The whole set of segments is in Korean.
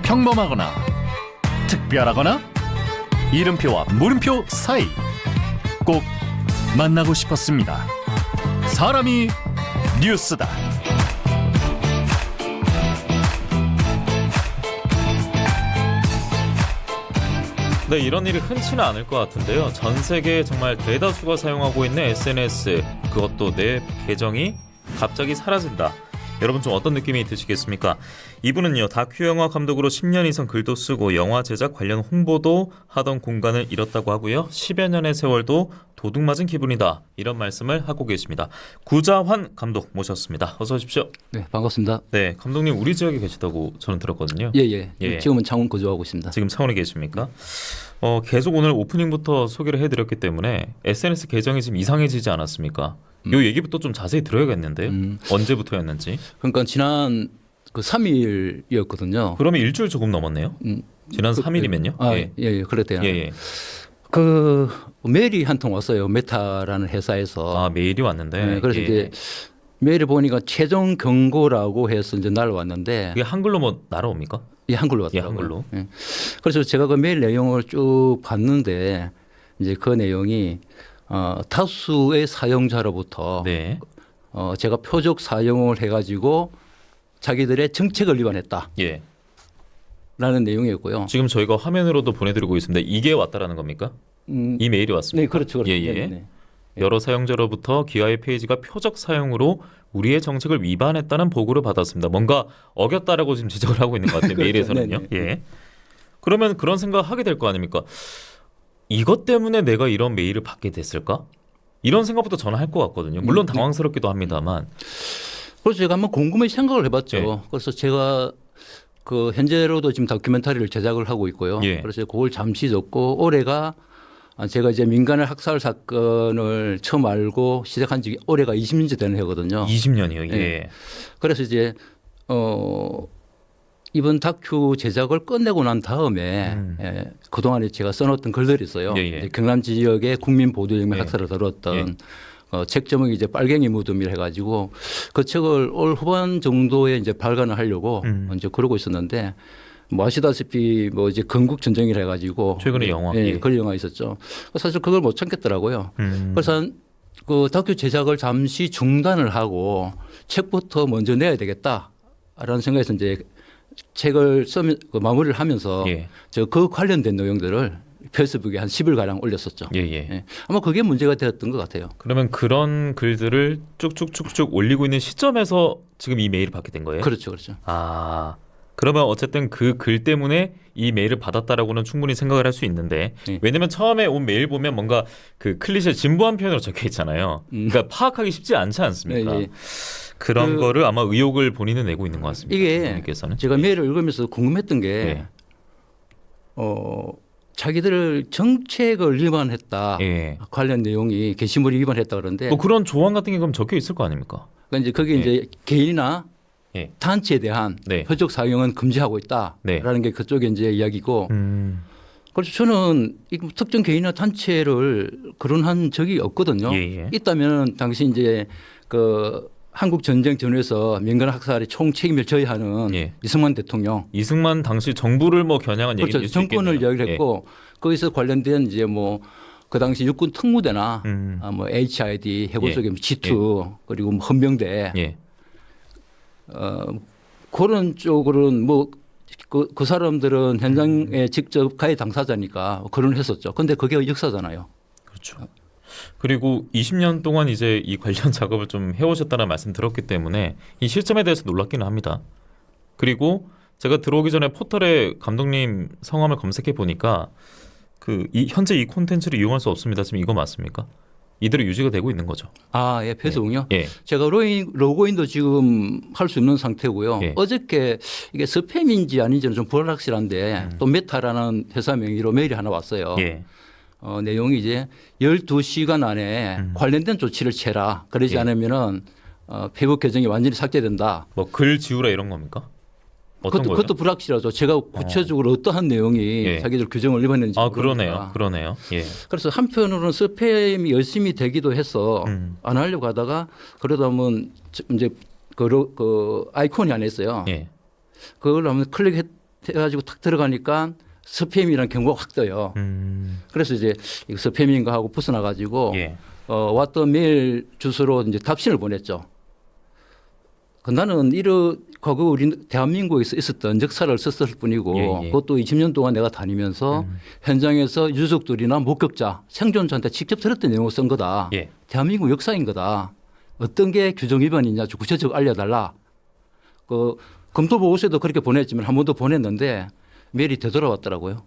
평범하거나 특별하거나 이름표와 물음표 사이 꼭 만나고 싶었습니다. 사람이 뉴스다. 네, 이런 일이 흔치는 않을 것 같은데요. 전 세계 정말 대다수가 사용하고 있는 SNS, 그것도 내 계정이 갑자기 사라진다. 여러분 좀 어떤 느낌이 드시겠습니까? 이분은요, 다큐 영화 감독으로 10년 이상 글도 쓰고 영화 제작 관련 홍보도 하던 공간을 잃었다고 하고요. 10여 년의 세월도 도둑맞은 기분이다. 이런 말씀을 하고 계십니다. 구자환 감독 모셨습니다. 어서 오십시오. 네, 반갑습니다. 네, 감독님 우리 지역에 계시다고 저는 들었거든요. 예. 지금은 창원 거주하고 있습니다. 지금 창원에 계십니까? 계속 오늘 오프닝부터 소개를 해드렸기 때문에 SNS 계정이 지금 이상해지지 않았습니까? 요 얘기부터 좀 자세히 들어야겠는데요. 언제부터였는지. 그러니까 지난 그 3일이었거든요. 그러면 일주일 조금 넘었네요. 지난 3일이면요? 예, 그랬대요. 예. 그 메일이 한 통 왔어요. 메타라는 회사에서. 아, 메일이 왔는데. 네, 그래서 이제 메일을 보니까 최종 경고라고 해서 이제 날아왔는데. 이게 한글로 뭐 날아옵니까? 예, 한글로 왔더라고요. 예, 한글로. 예. 그래서 제가 그 메일 내용을 쭉 봤는데 이제 그 내용이 다수의 사용자로부터 네. 제가 표적 사용을 해가지고 자기들의 정책을 위반했다. 예. 라는 내용이었고요. 지금 저희가 화면으로도 보내드리고 있습니다. 이게 왔다라는 겁니까? 이 메일이 왔습니다. 네, 그렇죠. 예. 네. 여러 사용자로부터 기아의 페이지가 표적 사용으로 우리의 정책을 위반했다는 보고를 받았습니다. 뭔가 어겼다라고 지금 지적을 하고 있는 것 같아요. 그렇죠. 메일에서는요. 네네. 예. 그러면 그런 생각을 하게 될 거 아닙니까? 이것 때문에 내가 이런 메일을 받게 됐을까? 이런 생각부터 저는 할 것 같거든요. 물론 당황스럽기도 합니다만. 그래서 제가 한번 궁금해 생각을 해봤죠. 예. 그래서 제가 그 현재로도 지금 다큐멘터리를 제작을 하고 있고요. 예. 그래서 그걸 잠시 접고 올해가 제가 이제 민간의 학살 사건을 처음 알고 시작한 지 올해가 20년째 되는 해거든요. 20년이요. 예. 예. 그래서 이제 이번 다큐 제작을 끝내고 난 다음에 그동안에 제가 써놓았던 글들이 있어요. 예. 이제 경남 지역의 국민 보도혁명 예. 학살을 다뤘던 책 제목이 이제 빨갱이 무덤이라 해가지고 그 책을 올 후반 정도에 이제 발간을 하려고 이제 그러고 있었는데 뭐 아시다시피 뭐 이제 건국 전쟁이라 해가지고 최근에 영화 그런 영화 있었죠. 사실 그걸 못 참겠더라고요. 그래서 그 다큐 제작을 잠시 중단을 하고 책부터 먼저 내야 되겠다라는 생각에서 이제 책을 마무리를 하면서 저 그 관련된 내용들을 페이스북에 한 10일 가량 올렸었죠. 예. 아마 그게 문제가 되었던 것 같아요. 그러면 그런 글들을 쭉쭉쭉쭉 올리고 있는 시점에서 지금 이 메일을 받게 된 거예요? 그렇죠. 아, 그러면 어쨌든 그 글 때문에 이 메일을 받았다라고는 충분히 생각을 할 수 있는데 왜냐면 처음에 온 메일 보면 뭔가 그 클리셰 진부한 표현으로 적혀 있잖아요. 그러니까 파악하기 쉽지 않지 않습니까? 그런 거를 아마 의혹을 본인은 내고 있는 것 같습니다. 이게 본인께서는. 제가 메일을 읽으면서 궁금했던 게 자기들 정책을 위반했다. 관련 내용이 게시물이 위반했다 그러는데 뭐 그런 조항 같은 게 그럼 적혀 있을 거 아닙니까? 그러니까 이제 거기 이제 개인이나 단체에 대한 표적 사용은 금지하고 있다라는 게 그쪽에 이제 이야기고. 그래서 저는 특정 개인이나 단체를 거론한 적이 없거든요. 있다면 당시 이제 그 한국 전쟁 전후에서 민간 학살의 총 책임을 져야 하는 이승만 대통령. 이승만 당시 정부를 뭐 겨냥한 얘기일 수 있겠네요. 정권을 이야기를 했고 거기서 관련된 이제 뭐 그 당시 육군 특무대나 뭐 HID 해군 속에 G2 그리고 뭐 헌병대 그런 쪽으로는 뭐 그 사람들은 현장에 직접 가해 당사자니까 그런 했었죠. 근데 그게 역사잖아요. 그렇죠. 그리고 20년 동안 이제 이 관련 작업을 좀 해오셨다는 말씀 들었기 때문에 이 시점에 대해서 놀랍기는 합니다. 그리고 제가 들어오기 전에 포털에 감독님 성함을 검색해 보니까 현재 이 콘텐츠를 이용할 수 없습니다. 지금 이거 맞습니까? 이대로 유지가 되고 있는 거죠. 아, 예, 페이스북요? 제가 로그인도 지금 할 수 없는 상태고요. 어저께 이게 스팸인지 아닌지는 좀 불확실한데 또 메타라는 회사 명의로 메일이 하나 왔어요. 내용이 이제 12시간 안에 관련된 조치를 취해라. 그러지 않으면은 페이북 계정이 완전히 삭제된다. 뭐 글 지우라 이런 겁니까? 어떤 거죠? 그것도 불확실하죠. 제가 구체적으로 어떠한 내용이 자기들 규정을 위반했는지. 그러네요. 그래서 한편으로는 스팸이 열심히 되기도 해서 안 하려고 하다가 그러다 보면 이제 그 아이콘이 안에 있어요. 그걸 한번 클릭했 해가지고 탁 들어가니까 스팸이라는 경고가 확 떠요. 그래서 이제 이거 스팸인가 하고 벗어나가지고 예. 왔던 메일 주소로 이제 답신을 보냈죠. 나는 과거 우리 대한민국에서 있었던 역사를 썼을 뿐이고 예, 예. 그것도 20년 동안 내가 다니면서 현장에서 유족들이나 목격자, 생존자한테 직접 들었던 내용을 쓴 거다. 예. 대한민국 역사인 거다. 어떤 게 규정 위반이냐 구체적으로 알려달라. 검토보고서에도 그렇게 보냈지만 한 번 더 보냈는데 메일이 되돌아왔더라고요.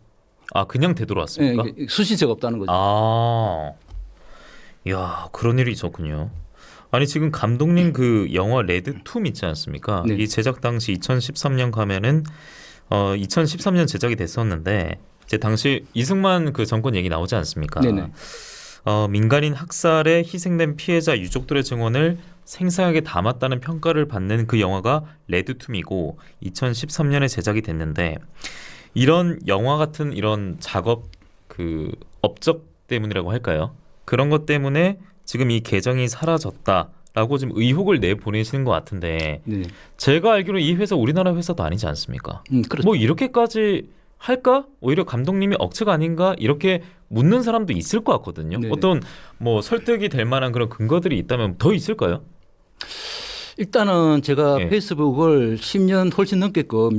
아 그냥 되돌아왔습니까? 네, 수신세가 없다는 거죠. 아, 야 그런 일이 있었군요. 아니 지금 감독님 그 영화 레드 툼 있지 않습니까? 네. 이 제작 당시 2013년 가면은 2013년 제작이 됐었는데 이제 당시 이승만 그 정권 얘기 나오지 않습니까? 네네. 민간인 학살에 희생된 피해자 유족들의 증언을 생생하게 담았다는 평가를 받는 그 영화가 레드 툼이고 2013년에 제작이 됐는데 이런 영화 같은 이런 작업 그 업적 때문이라고 할까요? 그런 것 때문에 지금 이 계정이 사라졌다라고 지금 의혹을 내보내시는 것 같은데 네. 제가 알기로 이 회사 우리나라 회사도 아니지 않습니까? 그렇죠. 뭐 이렇게까지 할까? 오히려 감독님이 억측 아닌가? 이렇게 묻는 사람도 있을 것 같거든요. 네네. 어떤 뭐 설득이 될 만한 그런 근거들이 있다면 더 있을까요? 일단은 제가 예. 페이스북을 10년 훨씬 넘게끔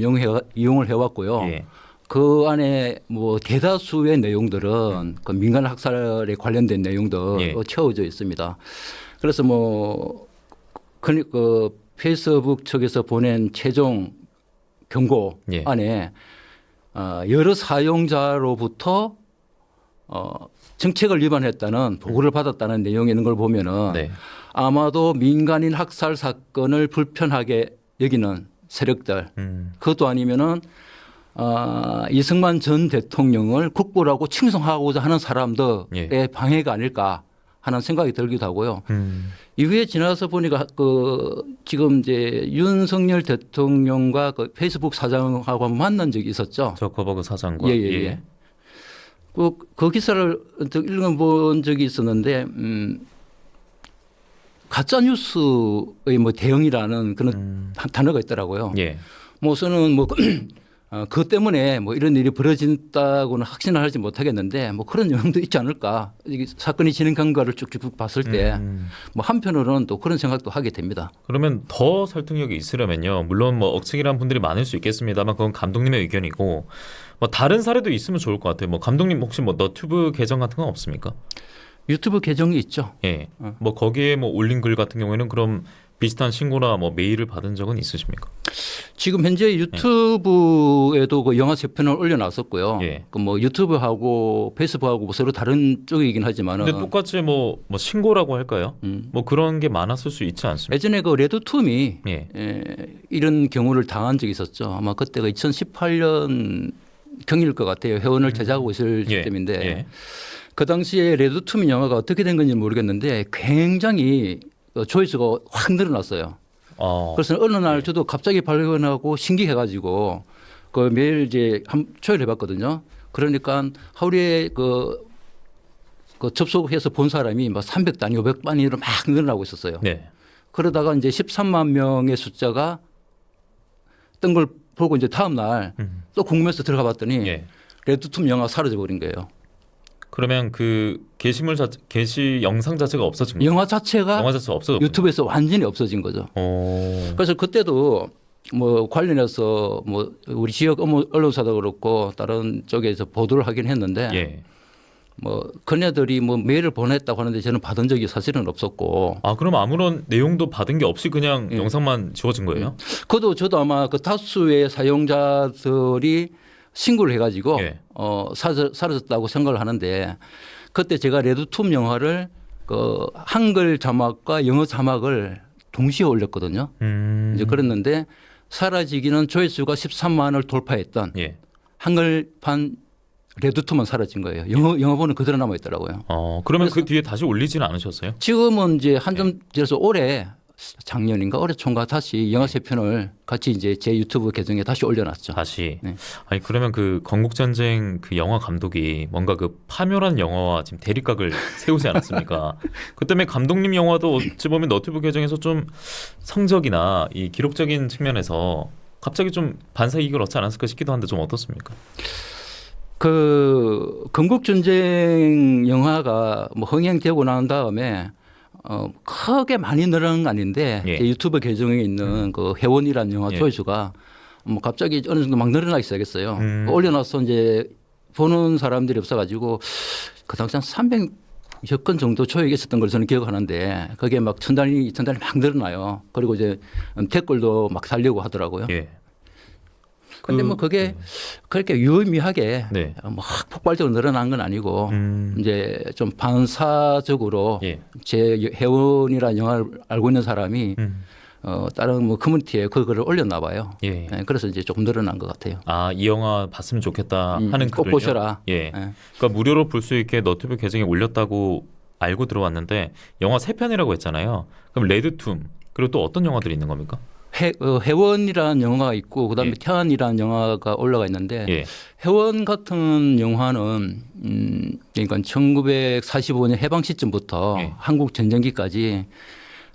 이용을 해왔고요. 예. 그 안에 뭐 대다수의 내용들은 그 민간 학살에 관련된 내용들 예. 채워져 있습니다. 그래서 그 페이스북 측에서 보낸 최종 경고 예. 안에 여러 사용자로부터 정책을 위반했다는 보고를 받았다는 내용이 있는 걸 보면은 네. 아마도 민간인 학살 사건을 불편하게 여기는 세력들 그것도 아니면은 이승만 전 대통령을 국부라고 칭송하고자 하는 사람들의 예. 방해가 아닐까 하는 생각이 들기도 하고요. 이후에 지나서 보니까 지금 이제 윤석열 대통령과 그 페이스북 사장하고 한번 만난 적이 있었죠. 저커버그 사장과 예. 그 기사를 읽어본 적이 있었는데 가짜 뉴스의 뭐 대응이라는 그런 단어가 있더라고요. 예. 저는 그것 때문에 이런 일이 벌어진다고는 확신을 하지 못하겠는데 그런 영향도 있지 않을까. 이게 사건이 진행 경과를 쭉쭉 봤을 때 한편으로는 또 그런 생각도 하게 됩니다. 그러면 더 설득력이 있으려면요. 물론 억측이라는 분들이 많을 수 있겠습니다만 그건 감독님의 의견이고 다른 사례도 있으면 좋을 것 같아요. 감독님 혹시 너튜브 계정 같은 건 없습니까? 유튜브 계정이 있죠. 예. 거기에 올린 글 같은 경우에는 그럼 비슷한 신고나 메일을 받은 적은 있으십니까? 지금 현재 유튜브에도 그 영화 세 편을 올려놨었고요. 예. 유튜브하고 페이스북하고 서로 다른 쪽이긴 하지만은. 근데 똑같이 신고라고 할까요? 그런 게 많았을 수 있지 않습니까? 예전에 그 레드툼이 예. 이런 경우를 당한 적이 있었죠. 아마 그때가 2018년 경일 것 같아요. 회원을 제작하고 있을 시점인데 예. 그 당시에 레드툼 영화가 어떻게 된 건지 모르겠는데 굉장히 조회수가 확 늘어났어요. 그래서 어느 날 저도 갑자기 발견하고 신기해가지고 그 매일 이제 조회를 해봤거든요. 그러니까 하루에 그 접속해서 본 사람이 300단위, 500단위로 막 늘어나고 있었어요. 네. 그러다가 이제 13만 명의 숫자가 뜬 걸 보고 이제 다음 날 또 궁금해서 들어가 봤더니 예. 레드툼 영화가 사라져 버린 거예요. 그러면 그 게시 영상 자체가 없어진 거예요? 영화 자체가 없어졌군요. 유튜브에서 완전히 없어진 거죠. 그래서 그때도 관련해서 우리 지역 언론사도 그렇고 다른 쪽에서 보도를 하긴 했는데 예. 그네들이 메일을 보냈다고 하는데 저는 받은 적이 사실은 없었고. 그럼 아무런 내용도 받은 게 없이 그냥 영상만 지워진 거예요? 저도 아마 그 다수의 사용자들이 신고를 해가지고 예. 사라졌다고 생각을 하는데 그때 제가 레드툼 영화를 그 한글 자막과 영어 자막을 동시에 올렸거든요. 이제 그랬는데 사라지기는 조회수가 13만을 돌파했던 예. 한글판 레드툼만 사라진 거예요. 영어본은 그대로 남아 있더라고요. 그러면 그 뒤에 다시 올리지는 않으셨어요? 지금은 이제 한 점 들어서 작년인가 올해 총각 다시 영화 세 편을 같이 이제 제 유튜브 계정에 다시 올려놨죠. 다시. 네. 아니 그러면 그 건국전쟁 그 영화 감독이 뭔가 그 파묘란 영화와 지금 대립각을 세우지 않았습니까? 그 때문에 감독님 영화도 어찌 보면 너튜브 계정에서 좀 성적이나 이 기록적인 측면에서 갑자기 좀 반사이익을 얻지 않았을까 싶기도 한데 좀 어떻습니까? 그 건국전쟁 영화가 뭐 흥행되고 난 다음에 크게 많이 늘어난 건 아닌데 예. 제 유튜브 계정에 있는 그 회원이라는 영화 예. 조회수가 뭐 갑자기 어느 정도 막 늘어나기 시작했어요. 올려놔서 이제 보는 사람들이 없어가지고 그 당시 한 300여 건 정도 조회가 있었던 걸 저는 기억하는데 그게 막 1,000단위, 2,000단위 막 늘어나요. 그리고 이제 댓글도 막 달려고 하더라고요. 예. 근데 뭐 그게 그렇게 유의미하게 네. 막 폭발적으로 늘어난 건 아니고 이제 좀 반사적으로 예. 제 회원이라는 영화를 알고 있는 사람이 다른 뭐 커뮤니티에 그거를 올렸나 봐요. 예. 네, 그래서 이제 조금 늘어난 것 같아요. 아, 이 영화 봤으면 좋겠다 하는 꼭 글을요? 보셔라. 예. 네. 그러니까 무료로 볼 수 있게 너튜브 계정에 올렸다고 알고 들어왔는데 영화 3편이라고 했잖아요. 그럼 레드툼 그리고 또 어떤 영화들이 있는 겁니까? 회원이라는 영화가 있고 그다음에 예. 태안이라는 영화가 올라가 있는데 예. 회원 같은 영화는 그러니까 1945년 해방 시점부터 예. 한국 전쟁기까지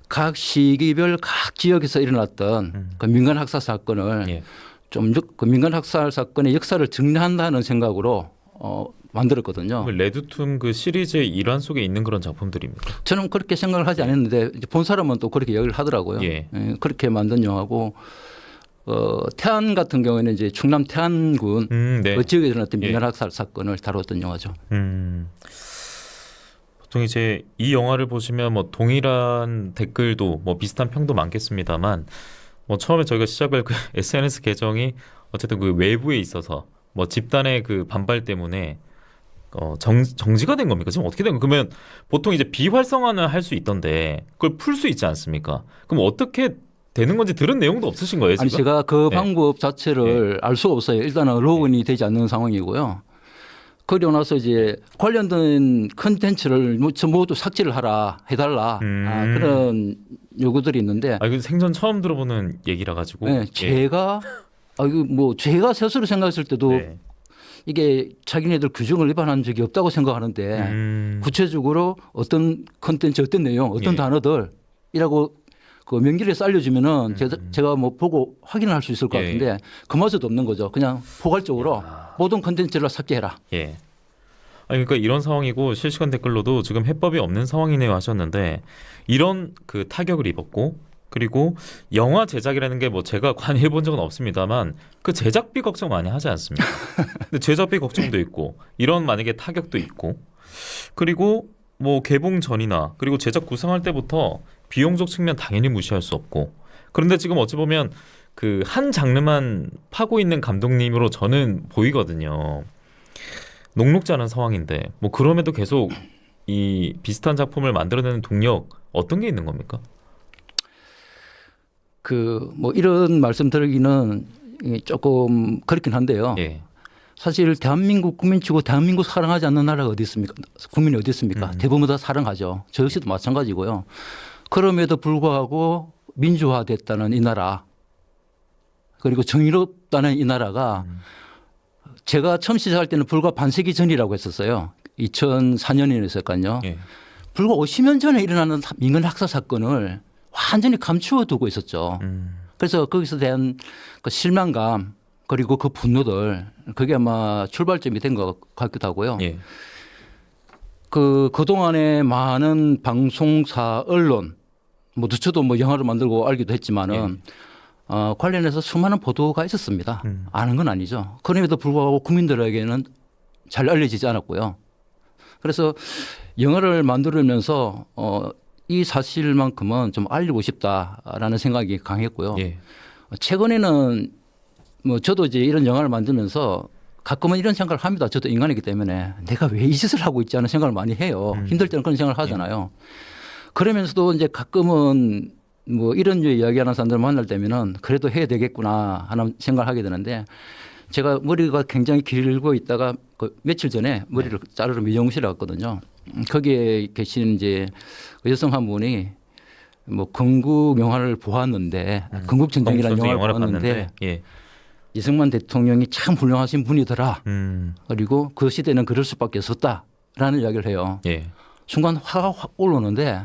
각 시기별 각 지역에서 일어났던 그 민간 학살 사건을 예. 좀 그 민간 학살 사건의 역사를 정리한다는 생각으로 만들었거든요. 레드툼 그 시리즈의 일환 속에 있는 그런 작품들입니까? 저는 그렇게 생각을 하지 않았는데 이제 본 사람은 또 그렇게 이야기를 하더라고요. 예. 그렇게 만든 영화고 태안 같은 경우에는 이제 충남 태안군 네. 그 지역에 일어났던 예. 민간 학살 사건을 다뤘던 영화죠. 보통 이제 이 영화를 보시면 뭐 동일한 댓글도 뭐 비슷한 평도 많겠습니다만 뭐 처음에 저희가 시작을 그 SNS 계정이 어쨌든 그 외부에 있어서 뭐 집단의 그 반발 때문에 정지가 된 겁니까? 지금 어떻게 된 거예요? 그러면 보통 이제 비활성화는 할 수 있던데 그걸 풀 수 있지 않습니까? 그럼 어떻게 되는 건지 들은 내용도 없으신 거예요, 지금? 아니 제가 그 네. 방법 자체를 알 수가 없어요. 일단은 로그인이 되지 않는 상황이고요. 그리고 나서 이제 관련된 컨텐츠를 모두 삭제를 해달라 그런 요구들이 있는데 아, 이거 생전 처음 들어보는 얘기라 가지고. 네, 제가 이거 뭐 제가 스스로 생각했을 때도 네. 이게 자기네들 규정을 위반한 적이 없다고 생각하는데 구체적으로 어떤 컨텐츠, 어떤 내용, 어떤 예. 단어들이라고 그 명기를 알려주면은 제가 뭐 보고 확인할 수 있을 것 예. 같은데 그마저도 없는 거죠. 그냥 포괄적으로 모든 컨텐츠를 삭제해라. 예. 아니 그러니까 이런 상황이고 실시간 댓글로도 지금 해법이 없는 상황이네요 하셨는데 이런 그 타격을 입었고 그리고 영화 제작이라는 게 뭐 제가 관여해 본 적은 없습니다만 그 제작비 걱정 많이 하지 않습니까? 근데 제작비 걱정도 있고 이런 만약에 타격도 있고 그리고 뭐 개봉 전이나 그리고 제작 구상할 때부터 비용적 측면 당연히 무시할 수 없고 그런데 지금 어찌 보면 그 한 장르만 파고 있는 감독님으로 저는 보이거든요. 녹록지 않은 상황인데 뭐 그럼에도 계속 이 비슷한 작품을 만들어내는 동력 어떤 게 있는 겁니까? 그 뭐 이런 말씀 드리기는 조금 그렇긴 한데요. 예. 사실 대한민국 국민치고 대한민국 사랑하지 않는 나라가 어디 있습니까? 국민이 어디 있습니까? 대부분 다 사랑하죠. 저 역시도 마찬가지고요. 그럼에도 불구하고 민주화됐다는 이 나라 그리고 정의롭다는 이 나라가 제가 처음 시작할 때는 불과 반세기 전이라고 했었어요. 2004년이었을까요. 예. 불과 50년 전에 일어나는 민간 학살 사건을 완전히 감추어 두고 있었죠. 그래서 거기서 대한 그 실망감 그리고 그 분노들 그게 아마 출발점이 된 것 같기도 하고요. 예. 그동안에 많은 방송사, 언론, 뭐 누처도 뭐 영화를 만들고 알기도 했지만은 관련해서 수많은 보도가 있었습니다. 아는 건 아니죠. 그럼에도 불구하고 국민들에게는 잘 알려지지 않았고요. 그래서 영화를 만들면서 이 사실만큼은 좀 알리고 싶다라는 생각이 강했고요. 예. 최근에는 뭐 저도 이제 이런 영화를 만들면서 가끔은 이런 생각을 합니다. 저도 인간이기 때문에 내가 왜 이 짓을 하고 있지 않은 생각을 많이 해요. 힘들 때는 그런 생각을 하잖아요. 그러면서도 이제 가끔은 뭐 이런 류의 이야기하는 사람들 만날 때면은 그래도 해야 되겠구나 하는 생각을 하게 되는데 제가 머리가 굉장히 길고 있다가 그 며칠 전에 머리를 자르러 미용실에 갔거든요. 거기에 계신 이제 여성 한 분이 뭐 건국 영화를 보았는데 건국 전쟁이라는 영화를 보았는데 예. 이승만 대통령이 참 훌륭하신 분이더라. 그리고 그 시대는 그럴 수밖에 없었다라는 이야기를 해요. 예. 순간 화가 확 올라오는데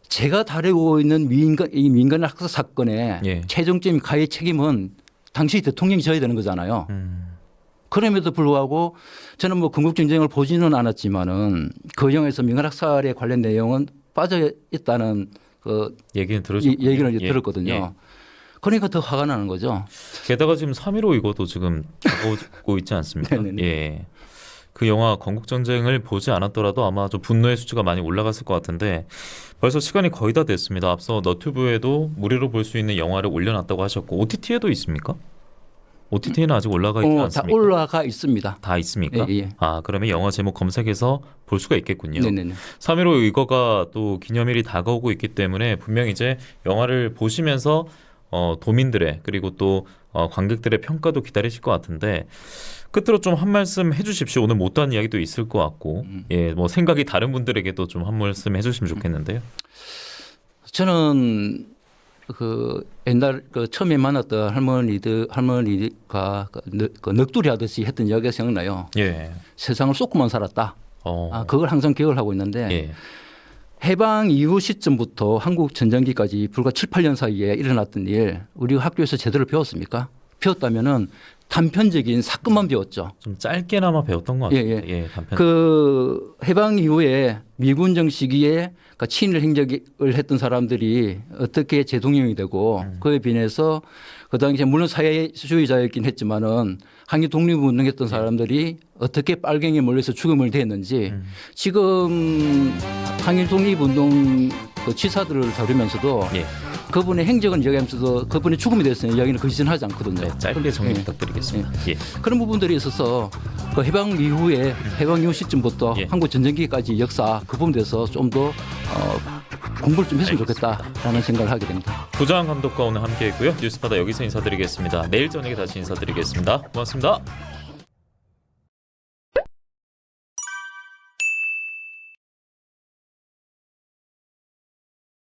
제가 다루고 있는 이 민간 학살 사건의 예. 최종적인 가해 책임은 당시 대통령이 져야 되는 거잖아요. 그럼에도 불구하고 저는 뭐 건국전쟁을 보지는 않았지만은 그 영화에서 명활학살에 관련 내용은 빠져 있다는 그 얘기는 들으셨군요. 얘기를 들었거든요. 예. 그러니까 더 화가 나는 거죠. 게다가 지금 3.15 이것도 지금 다가오고 있지 않습니까? 예. 그 영화 건국전쟁을 보지 않았더라도 아마 좀 분노의 수치가 많이 올라갔을 것 같은데 벌써 시간이 거의 다 됐습니다. 앞서 너튜브에도 무료로 볼 수 있는 영화를 올려놨다고 하셨고 OTT에도 있습니까? OTT에는 아직 올라가 있지 않습니까? 다 올라가 있습니다. 다 있습니까? 예, 예. 아, 그러면 영화 제목 검색해서 볼 수가 있겠군요. 네네네. 3.15 의거가 또 기념일이 다가오고 있기 때문에 분명 이제 영화를 보시면서 도민들의 그리고 또 관객들의 평가도 기다리실 것 같은데 끝으로 좀 한 말씀 해주십시오. 오늘 못다한 이야기도 있을 것 같고 예, 뭐 생각이 다른 분들에게도 좀 한 말씀 해주시면 좋겠는데요. 저는 그 옛날 그 처음에 만났던 할머니가 그 넋두리 하듯이 했던 이야기가 생각나요. 예. 세상을 쏟고만 살았다. 그걸 항상 기억을 하고 있는데 예. 해방 이후 시점부터 한국 전쟁기까지 불과 7, 8년 사이에 일어났던 일 우리가 학교에서 제대로 배웠습니까? 배웠다면은 단편적인 사건만 배웠죠. 좀 짧게나마 배웠던 것 같아요. 예. 그 해방 이후에 미군정 시기에 그러니까 친일 행적을 했던 사람들이 어떻게 재동용이 되고 그에 비해서 그 당시에 물론 사회주의자였긴 했지만은 항일 독립운동했던 사람들이 어떻게 빨갱이에 몰려서 죽음을 대했는지 지금 항일 독립운동 그 치사들을 다루면서도 예. 그분의 행적은 이야기하면서도 그분의 죽음에 대해서는 이야기는 거짓은 하지 않거든요. 네, 짧게 정리 부탁드리겠습니다. 예. 그런 부분들이 있어서 그 해방 이후에 해방 이후 시점부터 한국 전쟁기까지 역사 그 부분에 대해서 좀 더 공부를 좀 했으면 좋겠다라는 생각을 하게 됩니다. 구자한 감독과 오늘 함께했고요. 뉴스바다 여기서 인사드리겠습니다. 내일 저녁에 다시 인사드리겠습니다. 고맙습니다.